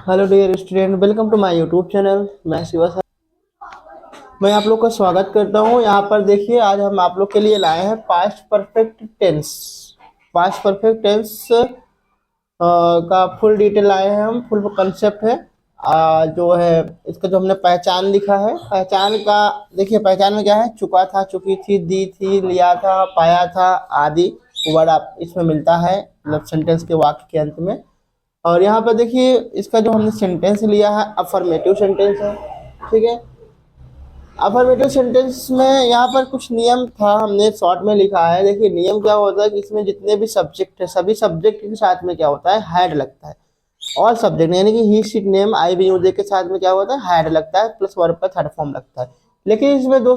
Hello dear student, welcome to my YouTube channel. मैं Shiva sir, मैं आप लोग का स्वागत करता हूं। यहाँ पर देखिए, आज हम आप लोग के लिए लाए हैं past perfect tense. Past perfect tense का फुल डिटेल लाए हैं हम, फुल कंसेप्ट है। जो है इसका जो हमने पहचान लिखा है, पहचान का देखिए, पहचान में क्या है? चुका था, चुकी थी, दी थी, लिया था, पाया था आदि वर्ड आप इसमें मिलता है, मतलब सेंटेंस के वाक्य के अंत में। और यहाँ पर देखिए, इसका जो हमने सेंटेंस लिया है अफर्मेटिव सेंटेंस है। ठीक है, अफर्मेटिव सेंटेंस में यहाँ पर कुछ नियम था, हमने शॉर्ट में लिखा है। देखिए नियम क्या होता है कि इसमें जितने भी सब्जेक्ट है, सभी सब्जेक्ट के साथ में क्या होता है? हैड लगता है। और सब्जेक्ट यानी कि he she name I we you they के साथ में क्या होता है? हैड लगता है, प्लस वर्ब का थर्ड फॉर्म लगता है। लेकिन इसमें दो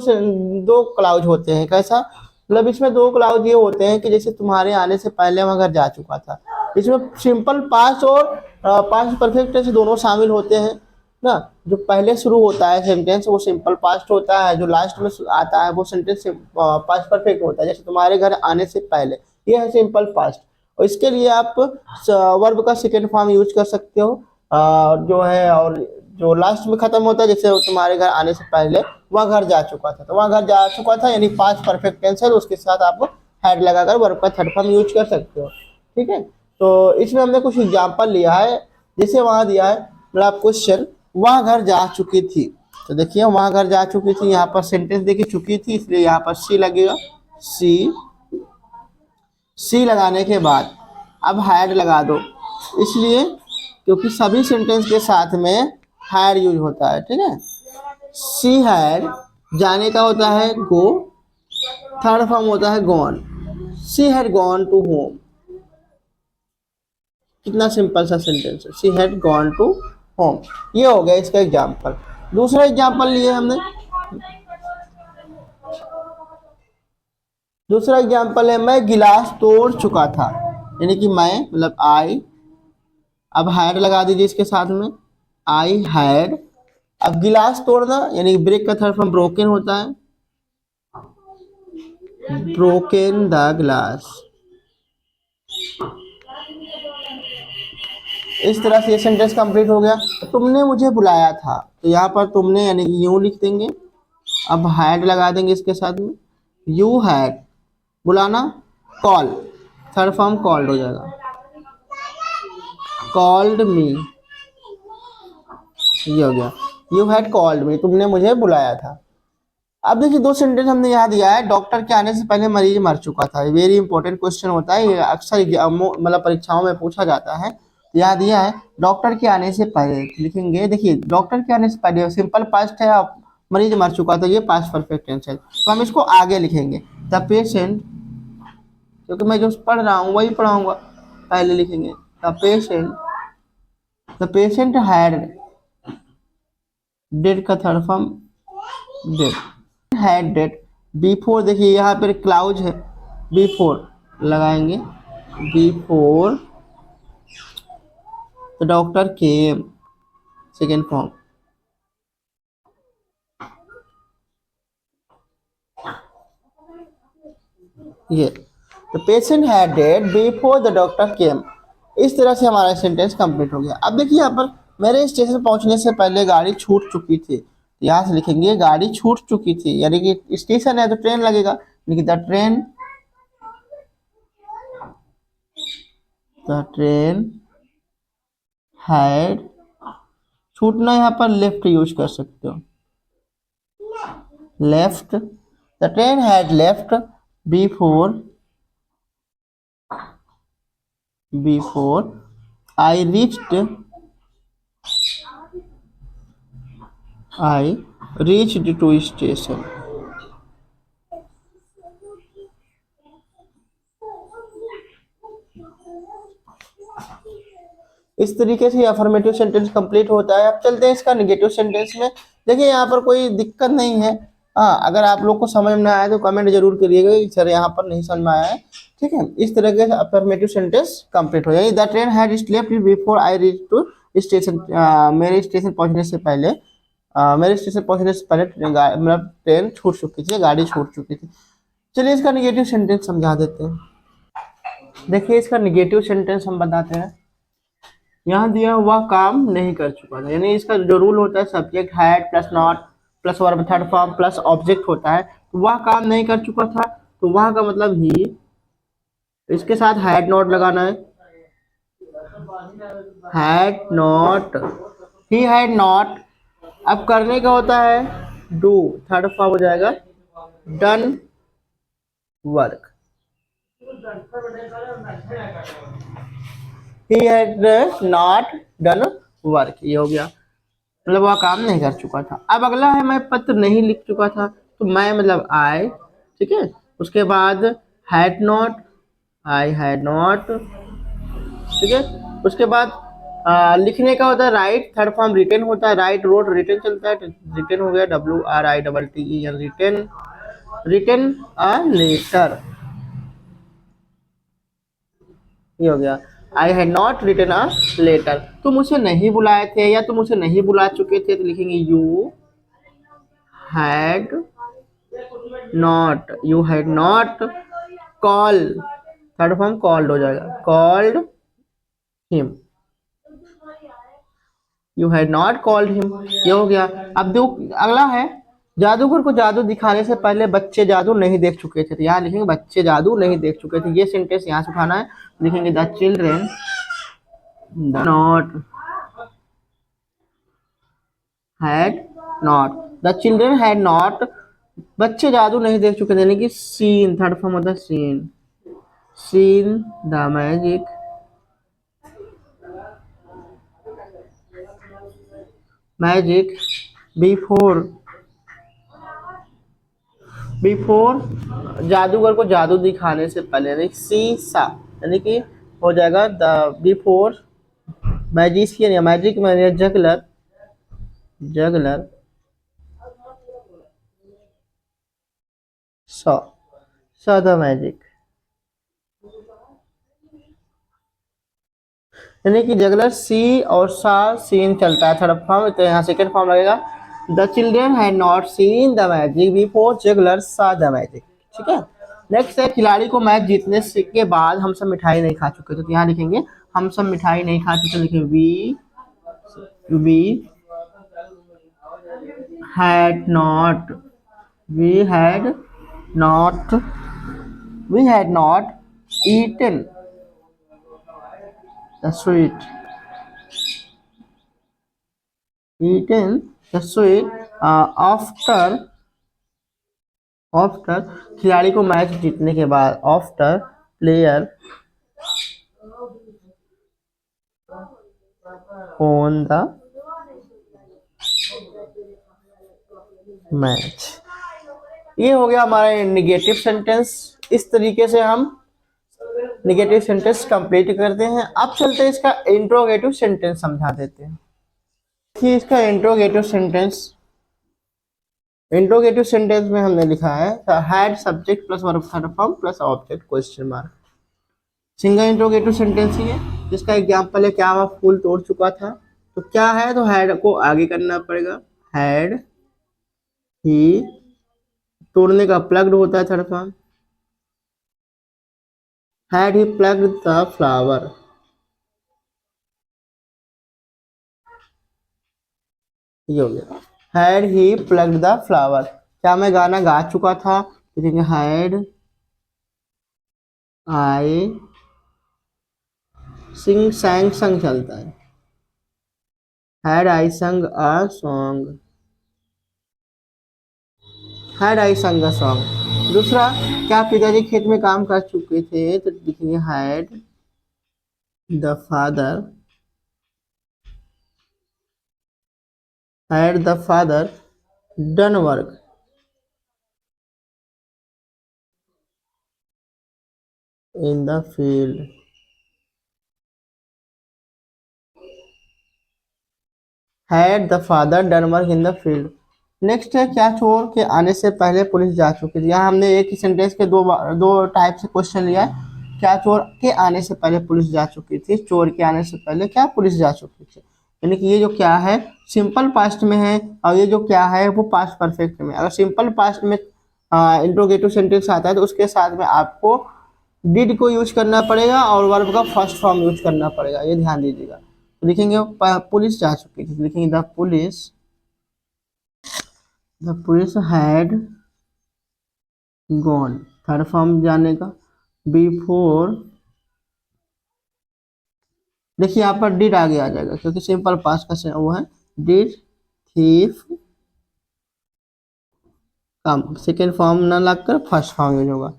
क्लाउज होते हैं। कैसा? मतलब इसमें दो क्लाउज ये होते हैं कि जैसे तुम्हारे आने से पहले वहां घर जा चुका था, इसमें सिंपल पास्ट और पास्ट परफेक्ट टेंस दोनों शामिल होते हैं ना। जो पहले शुरू होता है सेंटेंस वो सिंपल पास्ट होता है, जो लास्ट में आता है वो सेंटेंस पास्ट परफेक्ट होता है। जैसे तुम्हारे घर आने से पहले, ये है सिंपल पास्ट। और इसके लिए आप वर्ब का सेकेंड फॉर्म यूज कर सकते हो, जो है। और जो लास्ट में खत्म होता है, जैसे तुम्हारे घर आने से पहले वह घर जा चुका था, तो वह घर जा चुका था यानी पास्ट परफेक्ट टेंस है, तो उसके साथ आप हैड लगाकर वर्ब का थर्ड फॉर्म यूज कर सकते हो। ठीक है, तो इसमें हमने कुछ एग्जाम्पल लिया है। जैसे वहां दिया है मतलब क्वेश्चन, वह घर जा चुकी थी। तो देखिए वहां घर जा चुकी थी, यहाँ पर सेंटेंस देखिए चुकी थी, इसलिए यहाँ पर सी लगेगा। सी, सी लगाने के बाद अब हैड लगा दो, इसलिए क्योंकि सभी सेंटेंस के साथ में हैड यूज होता है। ठीक है, सी हैड जाने का होता है गो, थर्ड फॉर्म होता है gone. She had gone to home. कितना सिंपल सा सेंटेंस है, she had gone to home. ये हो गया इसका एग्जाम्पल। दूसरा एग्जाम्पल लिए हमने, दूसरा एग्जाम्पल है मैं गिलास तोड़ चुका था, यानी कि मैं मतलब आई। अब हैड लगा दीजिए इसके साथ में, आई हैड। अब गिलास तोड़ना यानी ब्रेक का थर्ड फॉर्म ब्रोकन होता है, ब्रोकन द ग्लास। इस तरह से ये सेंटेंस कंप्लीट हो गया। तुमने मुझे बुलाया था, तो यहाँ पर तुमने यानी कि यूं लिख देंगे। अब हैड लगा देंगे इसके साथ में, यू हैड बुलाना, कॉल थर्ड फॉर्म कॉल्ड हो जाएगा, कॉल्ड मी। ये हो गया, यू हैड कॉल्ड मी, तुमने मुझे बुलाया था। अब देखिए दो सेंटेंस हमने यहाँ दिया है, डॉक्टर के आने से पहले मरीज मर चुका था। वेरी इंपॉर्टेंट क्वेश्चन होता है, ये अक्सर मतलब परीक्षाओं में पूछा जाता है। यहाँ दिया है डॉक्टर के आने से पहले, लिखेंगे देखिए डॉक्टर के आने से पहले सिंपल पास्ट है, अब मरीज मर चुका तो ये पास्ट परफेक्ट टेंस है, तो हम इसको आगे लिखेंगे द पेशेंट, क्योंकि मैं जो पढ़ रहा हूँ वही पढ़ाऊंगा, पहले लिखेंगे the patient, the patient had, dead का third form dead, had dead before. देखिए यहाँ पर क्लाउज है, बिफोर लगाएंगे, before the doctor came, second form. ये the patient had dead before the doctor came. इस तरह से हमारा सेंटेंस कंप्लीट हो गया। अब देखिए यहाँ पर मेरे स्टेशन पहुंचने से पहले गाड़ी छूट चुकी थी, यहाँ से लिखेंगे गाड़ी छूट चुकी थी, यानी कि स्टेशन है तो ट्रेन लगेगा, लेकिन द ट्रेन हैड, छूटना यहाँ पर लेफ्ट यूज कर सकते हो, left, the train had left before, I reached to station. इस तरीके से अफर्मेटिव सेंटेंस कंप्लीट होता है। अब चलते हैं इसका निगेटिव सेंटेंस में। देखिए यहाँ पर कोई दिक्कत नहीं है। हाँ, अगर आप लोग को समझ में आया तो कमेंट जरूर करिएगा कि सर यहाँ पर नहीं समझ में आया है। ठीक है, इस तरह के अफर्मेटिव सेंटेंस कंप्लीट हो जाएगी। The train had slept before I reach to station, मेरे स्टेशन पहुंचने से पहले, मेरे स्टेशन पहुंचने से पहले मतलब ट्रेन छूट चुकी थी, गाड़ी छूट चुकी थी। चलिए इसका निगेटिव सेंटेंस समझा देते हैं। देखिए इसका निगेटिव सेंटेंस हम बताते हैं। यहाँ दिया वह काम नहीं कर चुका था, यानी इसका जो रूल होता है subject had plus not plus verb third form plus object होता है, तो वह काम नहीं कर चुका था, तो वह का मतलब ही, इसके साथ हैड नॉट लगाना है, had not, he had not. अब करने का होता है डू, थर्ड फॉर्म हो जाएगा done work, he had not done work, ये हो गया, मतलब वह काम नहीं कर चुका था। अब अगला है मैं पत्र नहीं लिख चुका था, तो मैं मतलब आई, ठीक है, उसके बाद had not, I had not, ठीक है, उसके बाद लिखने का होता है राइट, थर्ड फॉर्म रिटेन होता है, राइट रोट रिटेन चलता है, रिटेन हो गया WRITTEN, written, written a letter, ये हो गया, I had not written a letter. तुम उसे नहीं बुलाए थे या तुम उसे नहीं बुला चुके थे, तो लिखेंगे you had not, you had not call, third form called हो जाएगा, called him, you had not called him, ये हो गया। अब दो, अगला है जादूगर को जादू दिखाने से पहले बच्चे जादू नहीं देख चुके थे, तो यहाँ लिखेंगे बच्चे जादू नहीं देख चुके थे, ये सेंटेंस यहाँ से उठाना है, लिखेंगे the children not had not, the children had not, बच्चे जादू नहीं देख चुके थे, यानी कि सीन, थर्ड फॉर्म होता है seen, seen the magic, magic before, before जादूगर को जादू दिखाने से पहले, यानी सी सा, यानी कि हो जाएगा द बिफोर मैजिशियन या magic man juggler, juggler saw, saw the magic, यानी कि जगलर सी और सा सीन चलता है थर्ड फॉर्म, तो यहाँ सेकंड फॉर्म लगेगा the children had not seen the magic before juggler सा द मैजिक, ठीक है। नेक्स्ट है खिलाड़ी को मैच जीतने के बाद हम सब मिठाई नहीं खा चुके थे, तो यहाँ लिखेंगे हम सब मिठाई नहीं खा चुके, लिखेंगे we had not, we had not, we had not eaten the sweet, eaten the sweet after, after खिलाड़ी को मैच जीतने के बाद, after player on the match, ये हो गया हमारा निगेटिव सेंटेंस। इस तरीके से हम निगेटिव सेंटेंस कंप्लीट करते हैं। अब चलते हैं इसका इंट्रोगेटिव सेंटेंस समझा देते हैं। देखिए इसका इंट्रोगेटिव सेंटेंस, इंट्रोगेटिव सेंटेंस में हमने लिखा है had subject plus verb third form plus object question mark, single interrogative sentence ही है जिसका एग्जाम्पल है क्या वह फूल तोड़ चुका था, तो क्या है, तो हैड को आगे करना पड़ेगा, हैड ही, तोड़ने का प्लग्ड होता है third form, had he plugged the flower, ये हो गया had he plugged the flower. क्या मैं गाना गा चुका था, लिखेंगे हैड आई सिंग, सैंग संग चलता है, हैड आई संग अ सॉन्ग, हैड आई संग अ सॉन्ग। दूसरा, क्या पिताजी खेत में काम कर चुके थे, तो लिखेंगे had the father, had the father done work in the field, had the father done work in the field. Next है क्या चोर के आने से पहले पुलिस जा चुकी थी। यहाँ हमने एक ही सेंटेंस के दो टाइप से क्वेश्चन लिया है। क्या चोर के आने से पहले पुलिस जा चुकी थी, चोर के आने से पहले क्या पुलिस जा चुकी थी, यानी कि ये जो क्या है सिंपल पास्ट में है और ये जो क्या है वो पास्ट परफेक्ट में। अगर सिंपल पास्ट में इंट्रोगेटिव सेंटेंस आता है तो उसके साथ में आपको डिड को यूज करना पड़ेगा और वर्ब का फर्स्ट फॉर्म यूज करना पड़ेगा, ये ध्यान दीजिएगा। लिखेंगे पुलिस जा चुकी थी, लिखेंगे the police had gone, third form जाने का, बिफोर, देखिए यहाँ पर डिड आगे आ जाएगा क्योंकि सिंपल पास्ट का वो है, did thief come, second form ना लगकर फर्स्ट फॉर्म यूज होगा,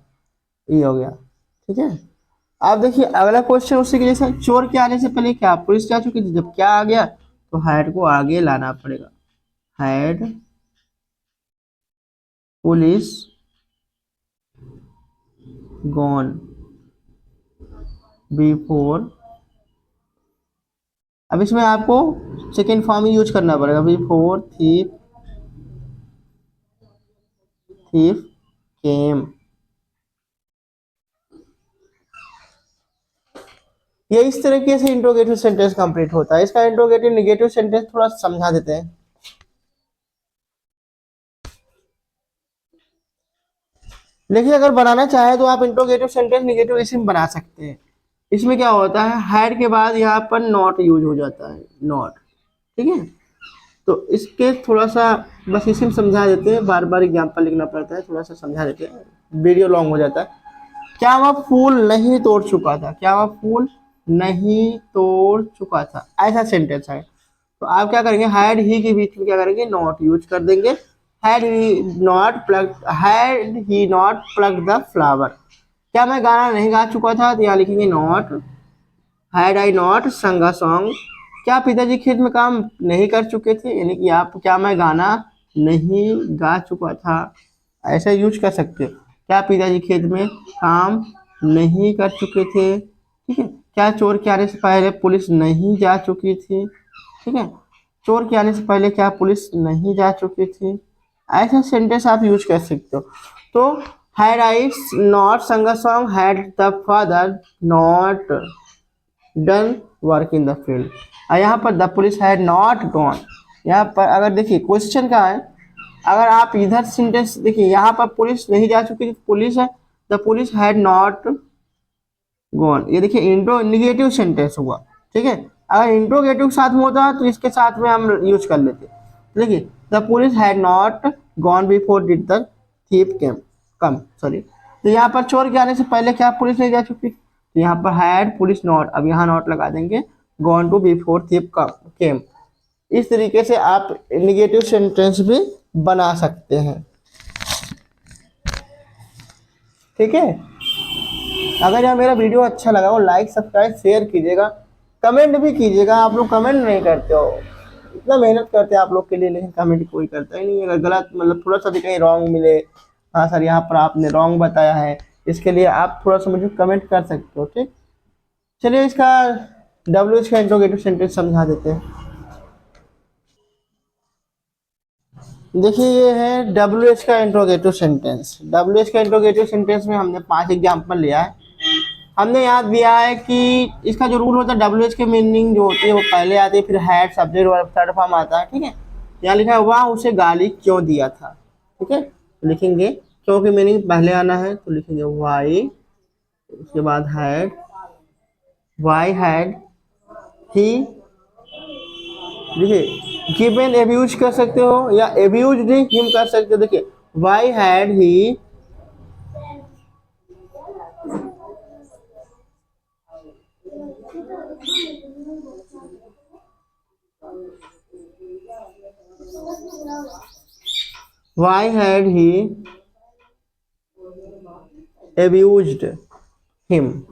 ये हो गया। ठीक है, अब देखिए अगला क्वेश्चन उसी के जैसा, चोर के आने से पहले क्या पुलिस जा चुकी थी, जब क्या आ गया तो हैड को आगे लाना पड़ेगा, हैड पुलिस गॉन बिफोर, अब इसमें आपको सेकेंड फॉर्म ही यूज करना पड़ेगा, बिफोर थीफ केम। ये इस तरीके से इंट्रोगेटिव सेंटेंस कंप्लीट होता है। इसका इंट्रोगेटिव निगेटिव सेंटेंस थोड़ा समझा देते हैं। देखिए अगर बनाना चाहे तो आप इंट्रोगेटिव सेंटेंस निगेटिव इसी में बना सकते हैं। इसमें क्या होता है, हैड के बाद यहाँ पर नॉट यूज हो जाता है, नॉट। ठीक है, तो इसके थोड़ा सा बस इसी में समझा देते हैं, बार बार एग्जाम्पल लिखना पड़ता है, थोड़ा सा समझा देते हैं, वीडियो लॉन्ग हो जाता है। क्या वह फूल नहीं तोड़ चुका था, क्या वह फूल नहीं तोड़ चुका था, ऐसा सेंटेंस है। तो आप क्या करेंगे, हैड ही के बीच में क्या करेंगे, नॉट यूज कर देंगे। Had he not plug the flower, क्या मैं गाना नहीं गा चुका था, तो यहाँ लिखेंगे नॉट। हैड आई नॉट संग अ सॉन्ग, क्या पिताजी खेत में काम नहीं कर चुके थे, यानी कि आप क्या मैं गाना नहीं गा चुका था, ऐसा यूज कर सकते हो। क्या पिताजी खेत में काम नहीं कर चुके थे। ठीक है, क्या चोर के आने से पहले पुलिस नहीं जा चुकी थी। ठीक है, चोर के आने से पहले क्या पुलिस नहीं जा चुकी थी, ऐसा सेंटेंस आप यूज कर सकते हो। तो हैड आई नॉट संग a song, had the father not done work in the field, और यहाँ पर the police had not gone. यहाँ पर अगर देखिए क्वेश्चन का है, अगर आप इधर सेंटेंस देखिए, यहाँ पर पुलिस नहीं जा चुकी, पुलिस है, the police had not gone, ये देखिए इंट्रो निगेटिव सेंटेंस हुआ। ठीक है, अगर इंट्रोगेटिव साथ में होता तो इसके साथ में हम यूज कर लेते। देखिए the police had not gone before did the thief come sorry, तो यहाँ पर चोर के आने से पहले क्या पुलिस नहीं जा चुकी, तो यहाँ पर हैड पुलिस नॉट, अब यहाँ नॉट लगा देंगे, गॉन टू बिफोर थीफ केम। इस तरीके से आप निगेटिव सेंटेंस भी बना सकते हैं। ठीक है, अगर यह मेरा वीडियो अच्छा लगा हो लाइक सब्सक्राइब शेयर कीजिएगा, कमेंट भी कीजिएगा। आप लोग कमेंट नहीं करते हो, इतना मेहनत करते हैं आप लोग के लिए, लेकिन कमेंट कोई करता ही नहीं। अगर गलत मतलब थोड़ा सा भी कहीं रॉन्ग मिले, हाँ सर यहाँ पर आपने रॉन्ग बताया है, इसके लिए आप थोड़ा सा मुझे कमेंट कर सकते हो। ठीक, चलिए इसका WH का इंट्रोगेटिव सेंटेंस समझा देते हैं। देखिए ये है WH का इंट्रोगेटिव सेंटेंस। WH का इंट्रोगेटिव सेंटेंस में हमने 5 एग्जाम्पल लिया है। हमने याद दिया है कि इसका जो रूल होता है, WH के मीनिंग जो होती है वो पहले आती है, फिर had subject verb third form आता है। ठीक है, यहाँ लिखा है वह उसे गाली क्यों दिया था। ठीक है, तो लिखेंगे क्यों की मीनिंग पहले आना है, तो लिखेंगे वाई, उसके बाद हैड, वाई हैड ही, देखिए गिवन एब्यूज कर सकते हो या एब्यूज्ड हिम कर सकते हो। देखिए why had he Why had he abused him?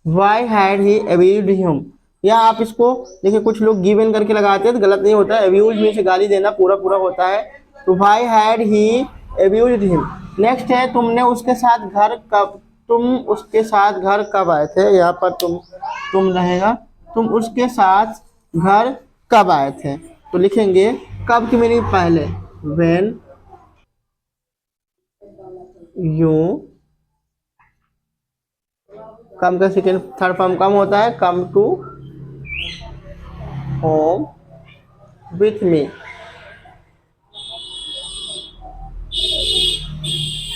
Why had he abused him? या आप इसको देखिए, कुछ लोग गिवन करके लगाते हैं तो गलत नहीं होता है, अब्यूज में से गाली देना पूरा पूरा होता है। तो why had he abused him? Next है तुमने उसके साथ घर कब, तुम उसके साथ घर कब आए थे, यहाँ पर तुम रहेगा, तुम उसके साथ घर कब आए थे, तो लिखेंगे कब की मीनिंग पहले, when you, कम का सेकेंड थर्ड फॉर्म कम होता है, come to home with me.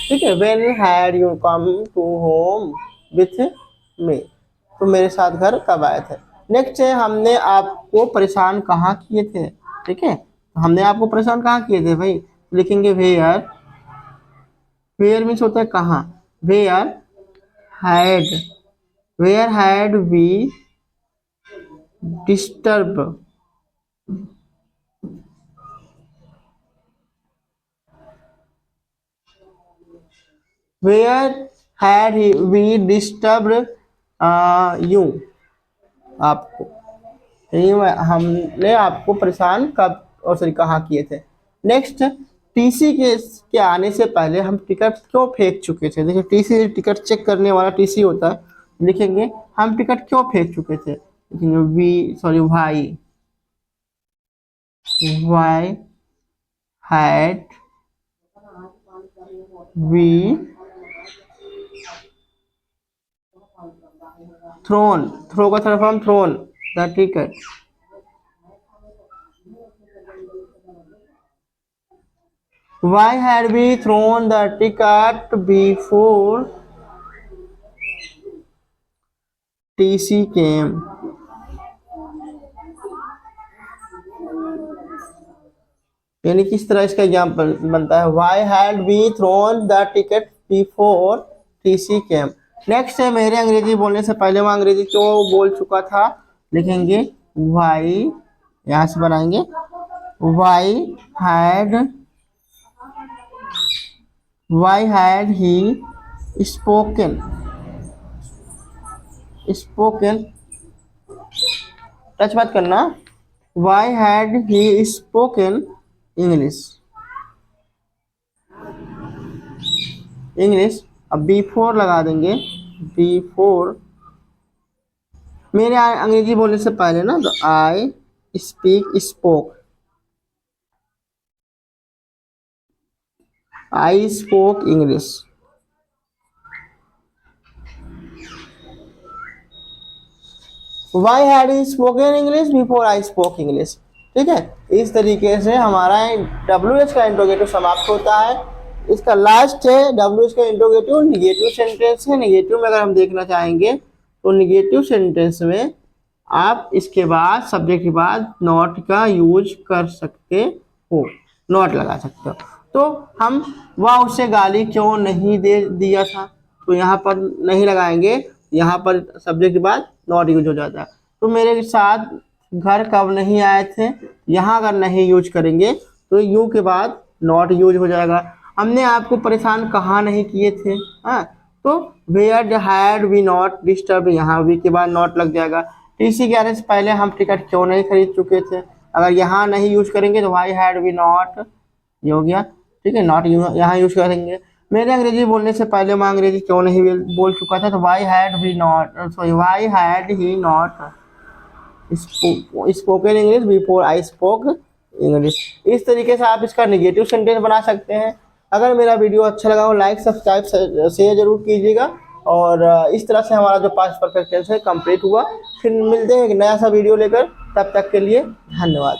ठीक है, when had you come to home with me. तुम मेरे साथ घर कब आए थे। नेक्स्ट है हमने आपको परेशान कहाँ किए थे। ठीक है, हमने आपको परेशान कहाँ किए थे भाई, लिखेंगे वेयर। वेयर मीन्स होता है कहाँ। Where had, where had we disturb, where had we disturb you, आपको, हमने आपको परेशान कब और सॉरी कहाँ किए थे। नेक्स्ट, टीसी के आने से पहले हम टिकट क्यों फेंक चुके थे। देखिए टीसी टिकट चेक करने वाला टीसी होता है, लिखेंगे हम टिकट क्यों फेंक चुके थे, लिखेंगे why had we thrown, throw का third form thrown the ticket, why had we thrown the ticket before TC came। यानी किस तरह इसका एग्जाम्पल बनता है, why had we thrown the ticket before TC came। Next है मेरे अंग्रेजी बोलने से पहले वह अंग्रेजी क्यों बोल चुका था, लिखेंगे why, यहां से बनाएंगे why had he spoken touch बात करना, why had he spoken English. अब बिफोर लगा देंगे, बिफोर मेरे अंग्रेजी बोलने से पहले ना, तो आई spoke English. Why had he spoken English before I spoke English। ठीक है, इस तरीके से हमारा WH का इंट्रोगेटिव समाप्त होता है। इसका लास्ट है WH का इंट्रोगेटिव निगेटिव सेंटेंस है। निगेटिव में अगर हम देखना चाहेंगे तो निगेटिव सेंटेंस में आप इसके बाद सब्जेक्ट के बाद नॉट का यूज कर सकते हो, नॉट लगा सकते हो। तो हम वह उसे गाली क्यों नहीं दे दिया था, तो यहाँ पर नहीं लगाएंगे, यहाँ पर सब्जेक्ट के बाद नॉट यूज हो जाता है। तो मेरे साथ घर कब नहीं आए थे, यहाँ अगर नहीं यूज करेंगे तो यू के बाद नॉट यूज हो जाएगा। हमने आपको परेशान कहाँ नहीं किए थे, हाँ, तो where had we not disturb, यहाँ वी के बाद नॉट लग जाएगा। टीसी के आने से पहले हम टिकट क्यों नहीं खरीद चुके थे, अगर यहाँ नहीं यूज करेंगे तो वाई हैड वी नॉट, ये हो गया। ठीक है, नॉट यहाँ यूज करेंगे। मेरे अंग्रेजी बोलने से पहले मैं अंग्रेजी क्यों नहीं बोल चुका था, तो why had he not spoken English before I spoke English. इस तरीके से आप इसका नेगेटिव सेंटेंस बना सकते हैं। अगर मेरा वीडियो अच्छा लगा हो लाइक सब्सक्राइब शेयर जरूर कीजिएगा। और इस तरह से हमारा जो पास्ट परफेक्ट टेंस है कंप्लीट हुआ। फिर मिलते हैं एक नया सा वीडियो लेकर, तब तक के लिए धन्यवाद।